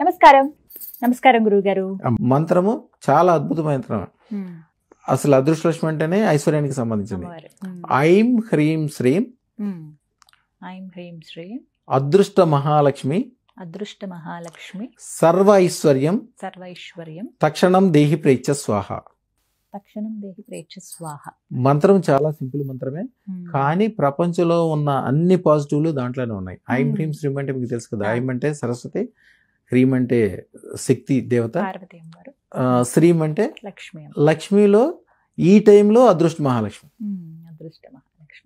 నమస్కారం. నమస్కారం గురువుగారు. మంత్రము చాలా అద్భుతమైన మంత్రం. అసలు అదృష్టలక్ష్మి అంటేనే ఐశ్వర్యానికి సంబంధించింది. ఐం హ్రీం శ్రీం అదృష్ట మహాలక్ష్మి సర్వ ఐశ్వర్యం తక్షణం దేహి ప్రేచ్ఛ స్వాహ. మంత్రం చాలా సింపుల్ మంత్రమే, కానీ ప్రపంచంలో ఉన్న అన్ని పాజిటివ్లు దాంట్లోనే ఉన్నాయి. ఐం హ్రీం శ్రీం అంటే మీకు తెలుసు కదా. ఐం అంటే సరస్వతి, హ్రీం అంటే శక్తి దేవత, శ్రీం అంటే లక్ష్మిలో ఈ టైంలో అదృష్ట మహాలక్ష్మి.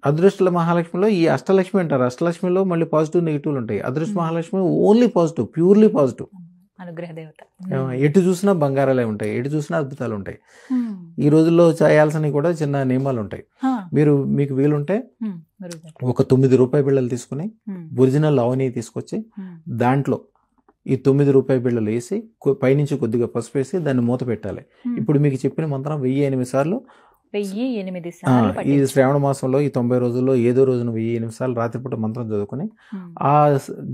అదృష్ట మహాలక్ష్మిలో ఈ అష్టలక్ష్మి అంటారు. అష్టలక్ష్మిలో మళ్ళీ పాజిటివ్ నెగిటివ్లు ఉంటాయి. అదృష్ట Mahalakshmi only positive, purely positive. ఎటు చూసినా బంగారాలే ఉంటాయి, ఎటు చూసినా అద్భుతాలు ఉంటాయి. ఈ రోజుల్లో చేయాల్సినవి కూడా చిన్న నియమాలు ఉంటాయి. మీకు వీలుంటే ఒక 9 రూపాయి బిళ్ళలు తీసుకుని ఒరిజినల్ అవని తీసుకొచ్చి దాంట్లో ఈ 9 రూపాయి బిళ్ళలు వేసి పైనుంచి కొద్దిగా పసుపు వేసి దాన్ని మూత పెట్టాలి. ఇప్పుడు మీకు చెప్పిన మంత్రం 1008 సార్లు ఈ శ్రావణ మాసంలో ఈ 90 రోజుల్లో ఏదో రోజున 1008 సార్లు రాత్రిపూట మంత్రం చదువుకుని ఆ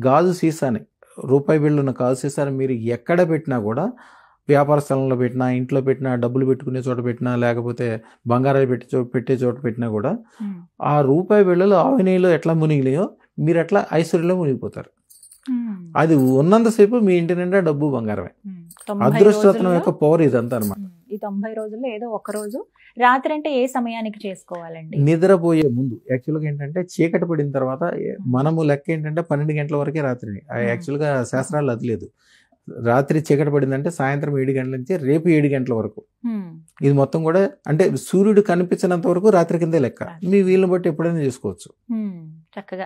గాజు సీసాని, రూపాయి బిళ్ళ ఉన్న గాజు సీసాని మీరు ఎక్కడ పెట్టినా కూడా, వ్యాపార స్థలంలో పెట్టినా, ఇంట్లో పెట్టినా, డబ్బులు పెట్టుకునే చోట పెట్టినా, లేకపోతే బంగారాలు పెట్టే చోట పెట్టినా కూడా ఆ రూపాయి బిళ్ళలు ఆవినీలో ఎట్లా మునిగినాయో మీరు అట్లా ఐశ్వర్యంలో మునిగిపోతారు. అది ఉన్నంతసేపు మీ ఇంటి నిండా డబ్బు బంగారమే. అదృష్టరత్నం యొక్క పవర్ ఇదంతా అనమాట. ఈ 90 రోజుల్లో ఏదో ఒక రోజు రాత్రి అంటే ఏ సమయానికి చేసుకోవాలండి? నిద్రపోయే ముందు. యాక్చువల్గా ఏంటంటే చీకటి పడిన తర్వాత మనము లెక్క ఏంటంటే 12 గంటల వరకే రాత్రి. యాక్చువల్గా శాస్త్రాలు అది లేదు. రాత్రి చీకటి పడిందంటే సాయంత్రం 7 గంటల నుంచి రేపు 7 గంటల వరకు. ఇది మొత్తం కూడా అంటే సూర్యుడు కనిపించినంత వరకు రాత్రి కిందే లెక్క. మీ వీలుని బట్టి ఎప్పుడైనా చేసుకోవచ్చు. చక్కగా